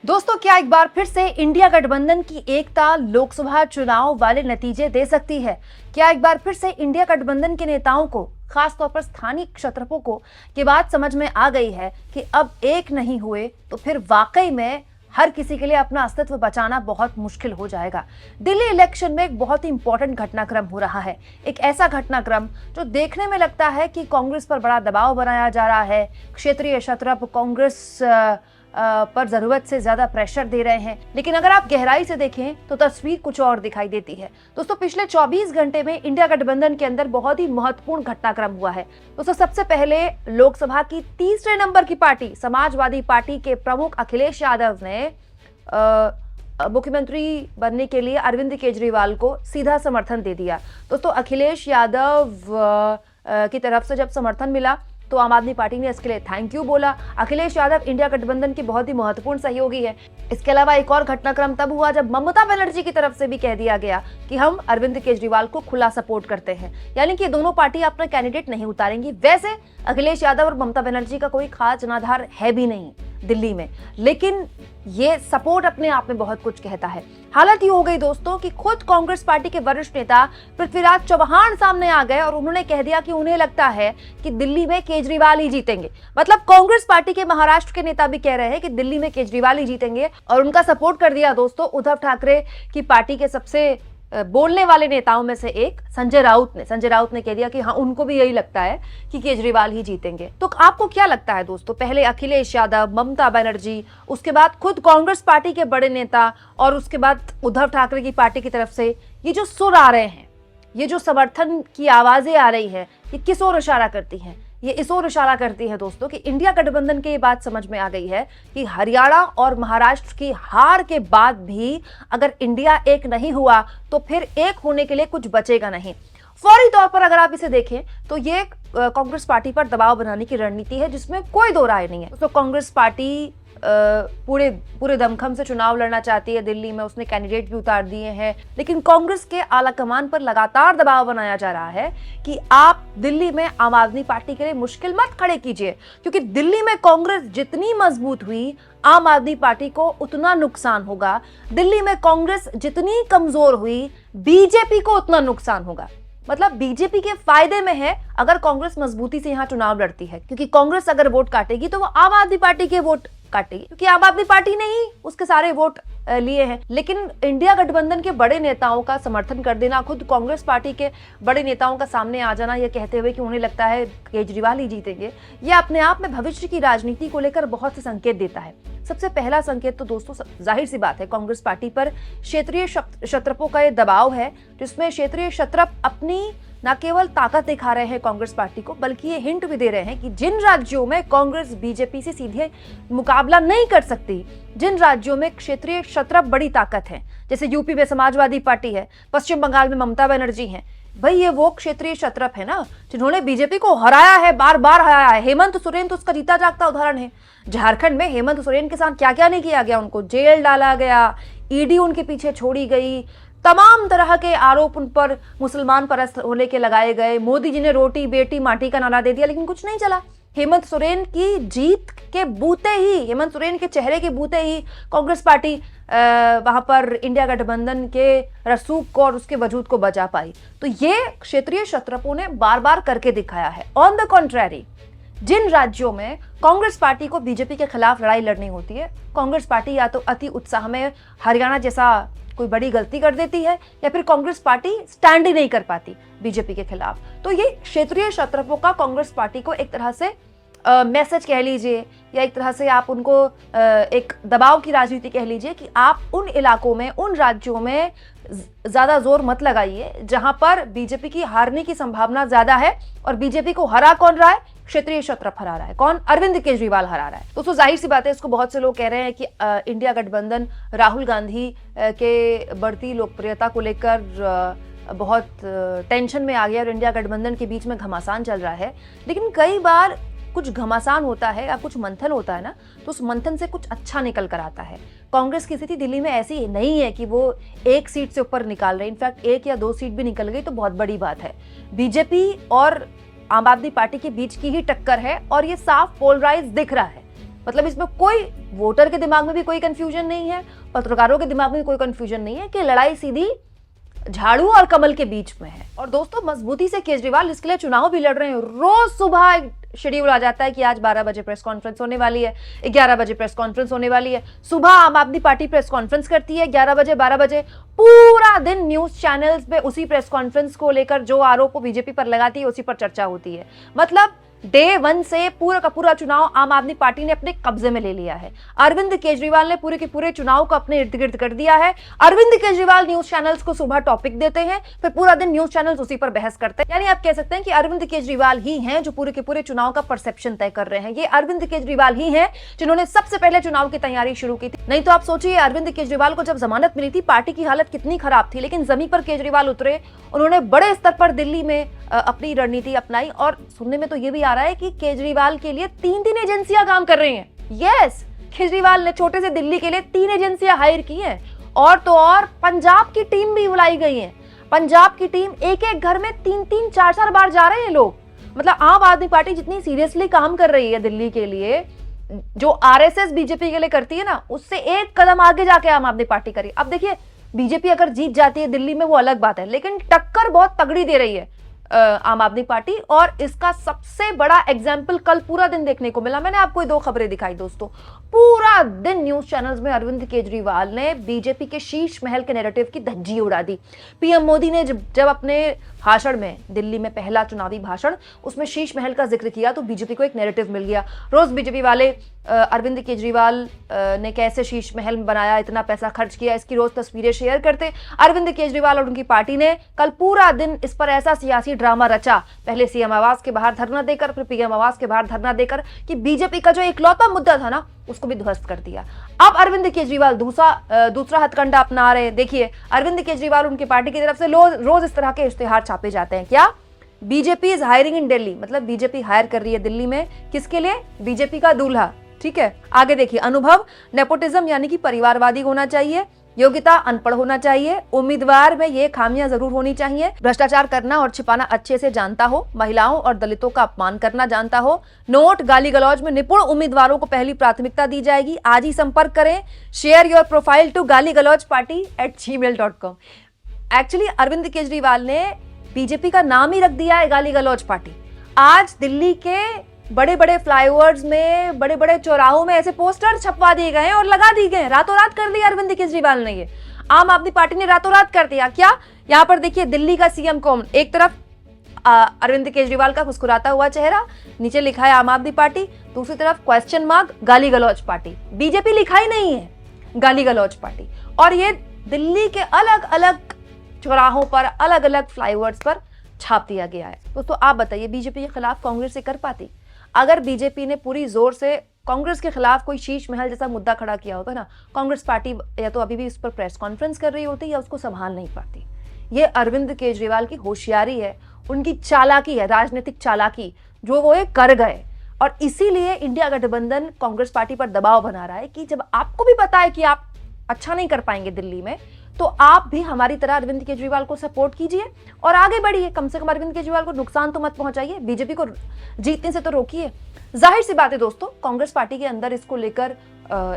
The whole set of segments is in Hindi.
दोस्तों, क्या एक बार फिर से इंडिया गठबंधन की एकता लोकसभा चुनाव वाले नतीजे दे सकती है? क्या एक बार फिर से इंडिया गठबंधन के नेताओं को, खासतौर पर स्थानीय क्षत्रपों को ये बात समझ में आ गई है कि अब एक नहीं हुए तो फिर वाकई में हर किसी के लिए अपना अस्तित्व बचाना बहुत मुश्किल हो जाएगा। दिल्ली इलेक्शन में एक बहुत ही इंपॉर्टेंट घटनाक्रम हो रहा है। एक ऐसा घटनाक्रम जो देखने में लगता है कि कांग्रेस पर बड़ा दबाव बनाया जा रहा है। क्षेत्रीय क्षत्रप कांग्रेस पर जरूरत से ज्यादा प्रेशर दे रहे हैं, लेकिन अगर आप गहराई से देखें तो तस्वीर कुछ और दिखाई देती है। दोस्तों, पिछले 24 घंटे में इंडिया गठबंधन के अंदर बहुत ही महत्वपूर्ण घटनाक्रम हुआ है। दोस्तों, सबसे पहले लोकसभा की तीसरे नंबर की पार्टी समाजवादी पार्टी के प्रमुख अखिलेश यादव ने मुख्यमंत्री बनने के लिए अरविंद केजरीवाल को सीधा समर्थन दे दिया। दोस्तों, अखिलेश यादव की तरफ से जब समर्थन मिला तो आम आदमी पार्टी ने इसके लिए थैंक यू बोला। अखिलेश यादव इंडिया गठबंधन की बहुत ही महत्वपूर्ण सहयोगी है। इसके अलावा एक और घटनाक्रम तब हुआ जब ममता बनर्जी की तरफ से भी कह दिया गया कि हम अरविंद केजरीवाल को खुला सपोर्ट करते हैं, यानी कि दोनों पार्टी अपना कैंडिडेट नहीं उतारेंगी। वैसे अखिलेश यादव और ममता बनर्जी का कोई खास जनाधार है भी नहीं दिल्ली में, लेकिन ये सपोर्ट अपने आप में बहुत कुछ कहता है। हालत ये हो गई दोस्तों कि खुद कांग्रेस पार्टी के वरिष्ठ नेता पृथ्वीराज चौहान सामने आ गए और उन्होंने कह दिया कि उन्हें लगता है कि दिल्ली में केजरीवाल ही जीतेंगे। मतलब कांग्रेस पार्टी के महाराष्ट्र के नेता भी कह रहे हैं कि दिल्ली में केजरीवाल ही जीतेंगे और उनका सपोर्ट कर दिया दोस्तों उद्धव ठाकरे की पार्टी के सबसे बोलने वाले नेताओं में से एक संजय राउत ने कह दिया कि हाँ, उनको भी यही लगता है कि केजरीवाल ही जीतेंगे। तो आपको क्या लगता है दोस्तों? पहले अखिलेश यादव, ममता बनर्जी, उसके बाद खुद कांग्रेस पार्टी के बड़े नेता और उसके बाद उद्धव ठाकरे की पार्टी की तरफ से ये जो सुर आ रहे हैं, ये जो समर्थन की आवाजें आ रही है, ये किस ओर इशारा करती हैं? ये इस ओर इशारा करती है दोस्तों कि इंडिया गठबंधन की ये बात समझ में आ गई है कि हरियाणा और महाराष्ट्र की हार के बाद भी अगर इंडिया एक नहीं हुआ तो फिर एक होने के लिए कुछ बचेगा नहीं। फौरी तौर पर अगर आप इसे देखें तो ये कांग्रेस पार्टी पर दबाव बनाने की रणनीति है, जिसमें कोई दो राय नहीं है। तो कांग्रेस पार्टी पूरे दमखम से चुनाव लड़ना चाहती है। दिल्ली में उसने कैंडिडेट भी उतार दिए हैं, लेकिन कांग्रेस के आलाकमान पर लगातार दबाव बनाया जा रहा है कि आप दिल्ली में आम आदमी पार्टी के लिए मुश्किल मत खड़े कीजिए, क्योंकि दिल्ली में कांग्रेस जितनी मजबूत हुई आम आदमी पार्टी को उतना नुकसान होगा। दिल्ली में कांग्रेस जितनी कमजोर हुई बीजेपी को उतना नुकसान होगा। मतलब बीजेपी के फायदे में है अगर कांग्रेस मजबूती से यहां चुनाव लड़ती है, क्योंकि कांग्रेस अगर वोट काटेगी तो वो आम आदमी पार्टी के वोट काटेगी, क्योंकि आम आदमी पार्टी ने ही उसके सारे वोट लिए हैं। लेकिन इंडिया गठबंधन के बड़े नेताओं का समर्थन कर देना, खुद कांग्रेस पार्टी के बड़े नेताओं का सामने आ जाना, ये कहते हुए कि उन्हें लगता है केजरीवाल ही जीतेंगे, ये अपने आप में भविष्य की राजनीति को लेकर बहुत से संकेत देता है। सबसे पहला संकेत तो दोस्तों जाहिर सी बात है, कांग्रेस पार्टी पर क्षेत्रीय क्षत्रपों का ये दबाव है, जिसमें क्षेत्रीय क्षत्रप अपनी न केवल ताकत दिखा रहे हैं कांग्रेस पार्टी को, बल्कि ये हिंट भी दे रहे हैं कि जिन राज्यों में कांग्रेस बीजेपी से सीधे मुकाबला नहीं कर सकती, जिन राज्यों में क्षेत्रीय क्षत्रप बड़ी ताकत है, जैसे यूपी में समाजवादी पार्टी है, पश्चिम बंगाल में ममता बनर्जी है, भाई ये वो क्षेत्रीय क्षत्रप है ना जिन्होंने बीजेपी को हराया है, बार बार हराया है। हेमंत सोरेन तो उसका जीता जागता उदाहरण है। झारखंड में हेमंत सोरेन के साथ क्या क्या नहीं किया गया, उनको जेल डाला गया, ईडी उनके पीछे छोड़ी गई, तमाम तरह के आरोप उन पर मुसलमान परस्त होने के लगाए गए। मोदी जी ने रोटी बेटी माटी का नारा दे दिया, लेकिन कुछ नहीं चला। हेमंत सोरेन की जीत के बूते ही, हेमंत सोरेन के चेहरे के बूते ही कांग्रेस पार्टी वहां पर इंडिया गठबंधन के रसूख को और उसके वजूद को बचा पाई। तो ये क्षेत्रीय क्षत्रपों ने बार बार करके दिखाया है। ऑन द कॉन्ट्रैरी, जिन राज्यों में कांग्रेस पार्टी को बीजेपी के खिलाफ लड़ाई लड़नी होती है, कांग्रेस पार्टी या तो अति उत्साह में हरियाणा जैसा कोई बड़ी गलती कर देती है, या फिर कांग्रेस पार्टी स्टैंड ही नहीं कर पाती बीजेपी के खिलाफ। तो ये क्षेत्रीय क्षत्रपों का कांग्रेस पार्टी को एक तरह से मैसेज कह लीजिए, या एक तरह से आप उनको एक दबाव की राजनीति कह लीजिए कि आप उन इलाकों में, उन राज्यों में ज्यादा जोर मत लगाइए जहां पर बीजेपी की हारने की संभावना ज्यादा है। और बीजेपी को हरा कौन रहा है? क्षेत्रीय क्षत्रप हरा रहा है। कौन? अरविंद केजरीवाल हरा रहा है। तो जाहिर सी बात है, इसको बहुत से लोग कह रहे हैं कि इंडिया गठबंधन राहुल गांधी के बढ़ती लोकप्रियता को लेकर बहुत टेंशन में आ गया और इंडिया गठबंधन के बीच में घमासान चल रहा है। लेकिन कई बार कुछ घमासान होता है या कुछ मंथन होता है ना, तो उस मंथन से कुछ अच्छा निकल कर आता है। कांग्रेस की स्थिति दिल्ली में ऐसी नहीं है कि वो एक सीट से ऊपर निकाल रहे, इनफैक्ट एक या दो सीट भी निकल गई तो बहुत बड़ी बात है। बीजेपी और आम आदमी पार्टी के बीच की ही टक्कर है और ये साफ पोलराइज दिख रहा है। मतलब इसमें कोई वोटर के दिमाग में भी कोई कंफ्यूजन नहीं है, पत्रकारों के दिमाग में भी कोई कंफ्यूजन नहीं है कि लड़ाई सीधी झाड़ू और कमल के बीच में है। और दोस्तों मजबूती से केजरीवाल इसके लिए चुनाव भी लड़ रहे हैं। रोज सुबह शेड्यूल आ जाता है कि आज 12 बजे प्रेस कॉन्फ्रेंस होने वाली है, 11 बजे प्रेस कॉन्फ्रेंस होने वाली है। सुबह आम आदमी पार्टी प्रेस कॉन्फ्रेंस करती है 11 बजे 12 बजे, पूरा दिन न्यूज चैनल्स पे उसी प्रेस कॉन्फ्रेंस को लेकर जो आरोप बीजेपी पर लगाती है उसी पर चर्चा होती है। मतलब डे 1 से पूरा का पूरा चुनाव आम आदमी पार्टी ने अपने कब्जे में ले लिया है। अरविंद केजरीवाल ने पूरे के पूरे चुनाव को अपने इर्द गिर्द कर दिया है। अरविंद केजरीवाल न्यूज चैनल्स को सुबह टॉपिक देते हैं, फिर पूरा दिन न्यूज चैनल्स उसी पर बहस करते हैं। यानी आप कह सकते हैं कि अरविंद केजरीवाल ही हैं जो पूरे के पूरे चुनाव का परसेप्शन तय कर रहे हैं। ये अरविंद केजरीवाल ही हैं जिन्होंने सबसे पहले चुनाव की तैयारी शुरू की थी। नहीं तो आप सोचिए अरविंद केजरीवाल को जब जमानत मिली थी पार्टी की हालत कितनी खराब थी, लेकिन जमीन पर केजरीवाल उतरे, उन्होंने बड़े स्तर पर दिल्ली में अपनी रणनीति अपनाई। और सुनने में तो ये भी आ रहा है कि केजरीवाल के लिए 3 एजेंसियां काम कर रही हैं। यस, केजरीवाल ने छोटे से दिल्ली के लिए 3 एजेंसियां हायर की हैं। और तो और पंजाब की टीम भी बुलाई गई है। पंजाब की टीम एक एक घर में 3-3, 4-4 बार जा रहे हैं लोग। मतलब आम आदमी पार्टी जितनी सीरियसली काम कर रही है दिल्ली के लिए, जो आरएसएस बीजेपी के लिए करती है ना, उससे एक कदम आगे जाके आम आदमी पार्टी करी। अब देखिए बीजेपी अगर जीत जाती है दिल्ली में वो अलग बात है, लेकिन टक्कर बहुत तगड़ी दे रही है आम आदमी पार्टी। और इसका सबसे बड़ा एग्जाम्पल कल पूरा दिन देखने को मिला। मैंने आपको 2 खबरें दिखाई दोस्तों। पूरा दिन न्यूज चैनल्स में अरविंद केजरीवाल ने बीजेपी के शीश महल के नैरेटिव की धज्जी उड़ा दी। पीएम मोदी ने जब अपने भाषण में, दिल्ली में पहला चुनावी भाषण, उसमें शीश महल का जिक्र किया तो बीजेपी को एक नैरेटिव मिल गया। रोज बीजेपी वाले अरविंद केजरीवाल ने कैसे शीश महल बनाया, इतना पैसा खर्च किया, इसकी रोज तस्वीरें शेयर करते। अरविंद केजरीवाल और उनकी पार्टी ने कल पूरा दिन इस पर ऐसा सियासी ड्रामा रचा, पहले सीएम आवास के बाहर धरना देकर, फिर पीएम आवास के बाहर धरना देकर, कि बीजेपी का जो इकलौता मुद्दा था ना उसको भी ध्वस्त कर दिया। अब अरविंद केजरीवाल दूसरा हथकंडा अपना रहे हैं। देखिए अरविंद केजरीवाल उनकी पार्टी की तरफ से रोज इस तरह के इश्तेहार छापे जाते हैं। क्या? बीजेपी इज हायरिंग इन दिल्ली, मतलब बीजेपी हायर कर रही है दिल्ली में। किसके लिए? बीजेपी का दूल्हा। ठीक है, आगे देखिए, अनुभव नेपोटिज्म यानी कि परिवारवादी होना चाहिए, योग्यता अनपढ़ होना चाहिए, उम्मीदवार में ये खामियां जरूर होनी चाहिए, भ्रष्टाचार करना और छिपाना अच्छे से जानता हो, महिलाओं और दलितों का अपमान करना जानता हो, नोट गाली गलौज में निपुण उम्मीदवारों को पहली प्राथमिकता दी जाएगी। आज ही संपर्क करें, share your profile to galigalochparty@gmail.com। Actually Arvind Kejriwal ने बीजेपी का नाम ही रख दिया है गाली गलौज पार्टी। आज दिल्ली के बड़े बड़े फ्लाईओवर्स में, बड़े बड़े चौराहों में ऐसे पोस्टर छपवा दिए गए और लगा दिए गए। रातों रात कर दिया अरविंद केजरीवाल ने, ये आम आदमी पार्टी ने रातों रात कर दिया। क्या? यहाँ पर देखिए दिल्ली का सीएम कौन, एक तरफ अरविंद केजरीवाल का मुस्कुराता हुआ चेहरा, नीचे लिखा है आम आदमी पार्टी, दूसरी तरफ क्वेश्चन मार्क गाली गलौज पार्टी। बीजेपी लिखा ही नहीं है, गाली गलौज पार्टी। और ये दिल्ली के अलग अलग चौराहों पर, अलग अलग फ्लाईओवर्स पर छाप दिया गया है। दोस्तों आप बताइए बीजेपी के खिलाफ कांग्रेस से कर पाती? अगर बीजेपी ने पूरी जोर से कांग्रेस के खिलाफ कोई शीश महल जैसा मुद्दा खड़ा किया होता ना, कांग्रेस पार्टी या तो अभी भी इस पर प्रेस कॉन्फ्रेंस कर रही होती या उसको संभाल नहीं पाती। ये अरविंद केजरीवाल की होशियारी है, उनकी चालाकी है, राजनीतिक चालाकी, जो वो कर गए। और इसीलिए इंडिया गठबंधन कांग्रेस पार्टी पर दबाव बना रहा है कि जब आपको भी पता है कि आप अच्छा नहीं कर पाएंगे दिल्ली में, तो आप भी हमारी तरह अरविंद केजरीवाल को सपोर्ट कीजिए और आगे बढ़िए। कम से कम अरविंद केजरीवाल को नुकसान तो मत पहुंचाइए, बीजेपी को जीतने से तो रोकिए। जाहिर सी बात है दोस्तों, कांग्रेस पार्टी के अंदर इसको लेकर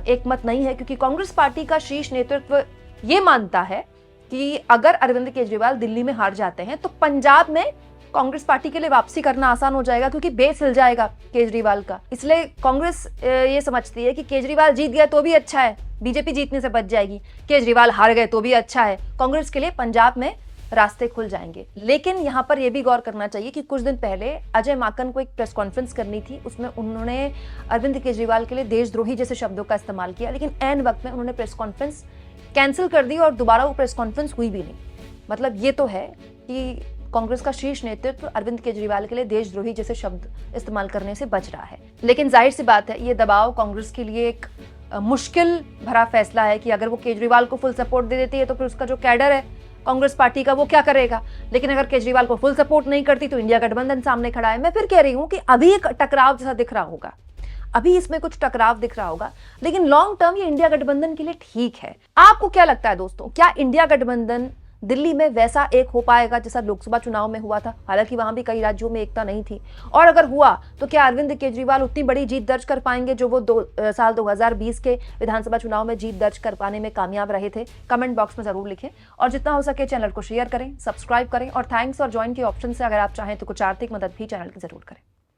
एक मत नहीं है, क्योंकि कांग्रेस पार्टी का शीर्ष नेतृत्व ये मानता है कि अगर अरविंद केजरीवाल दिल्ली में हार जाते हैं तो पंजाब में कांग्रेस पार्टी के लिए वापसी करना आसान हो जाएगा, क्योंकि बेस हिल जाएगा केजरीवाल का। इसलिए कांग्रेस ये समझती है कि केजरीवाल जीत गया तो भी अच्छा है, बीजेपी जीतने से बच जाएगी, केजरीवाल हार गए तो भी अच्छा है, कांग्रेस के लिए पंजाब में रास्ते खुल जाएंगे। लेकिन यहाँ पर यह भी गौर करना चाहिए कि कुछ दिन पहले अजय माकन को एक प्रेस कॉन्फ्रेंस करनी थी, उसमें उन्होंने अरविंद केजरीवाल के लिए देशद्रोही जैसे शब्दों का इस्तेमाल किया, लेकिन ऐन वक्त में उन्होंने प्रेस कॉन्फ्रेंस कैंसिल कर दी और दोबारा वो प्रेस कॉन्फ्रेंस हुई भी नहीं। मतलब ये तो है कि कांग्रेस का शीर्ष नेतृत्व अरविंद केजरीवाल के लिए देशद्रोही जैसे शब्द इस्तेमाल करने से बच रहा है। लेकिन जाहिर सी बात है, ये दबाव कांग्रेस के लिए एक मुश्किल भरा फैसला है कि अगर वो केजरीवाल को फुल सपोर्ट दे देती है तो फिर उसका जो कैडर है कांग्रेस पार्टी का, वो क्या करेगा। लेकिन अगर केजरीवाल को फुल सपोर्ट नहीं करती तो इंडिया गठबंधन सामने खड़ा है। मैं फिर कह रही हूँ कि अभी एक टकराव जैसा दिख रहा होगा, अभी इसमें कुछ टकराव दिख रहा होगा, लेकिन लॉन्ग टर्म ये इंडिया गठबंधन के लिए ठीक है। आपको क्या लगता है दोस्तों, क्या इंडिया गठबंधन दिल्ली में वैसा एक हो पाएगा जैसा लोकसभा चुनाव में हुआ था? हालांकि वहां भी कई राज्यों में एकता नहीं थी। और अगर हुआ तो क्या अरविंद केजरीवाल उतनी बड़ी जीत दर्ज कर पाएंगे जो वो साल 2020 के विधानसभा चुनाव में जीत दर्ज कर पाने में कामयाब रहे थे? कमेंट बॉक्स में जरूर लिखें और जितना हो सके चैनल को शेयर करें, सब्सक्राइब करें और थैंक्स और ज्वाइन के ऑप्शन से अगर आप चाहें तो कुछ आर्थिक मदद भी चैनल की जरूर करें।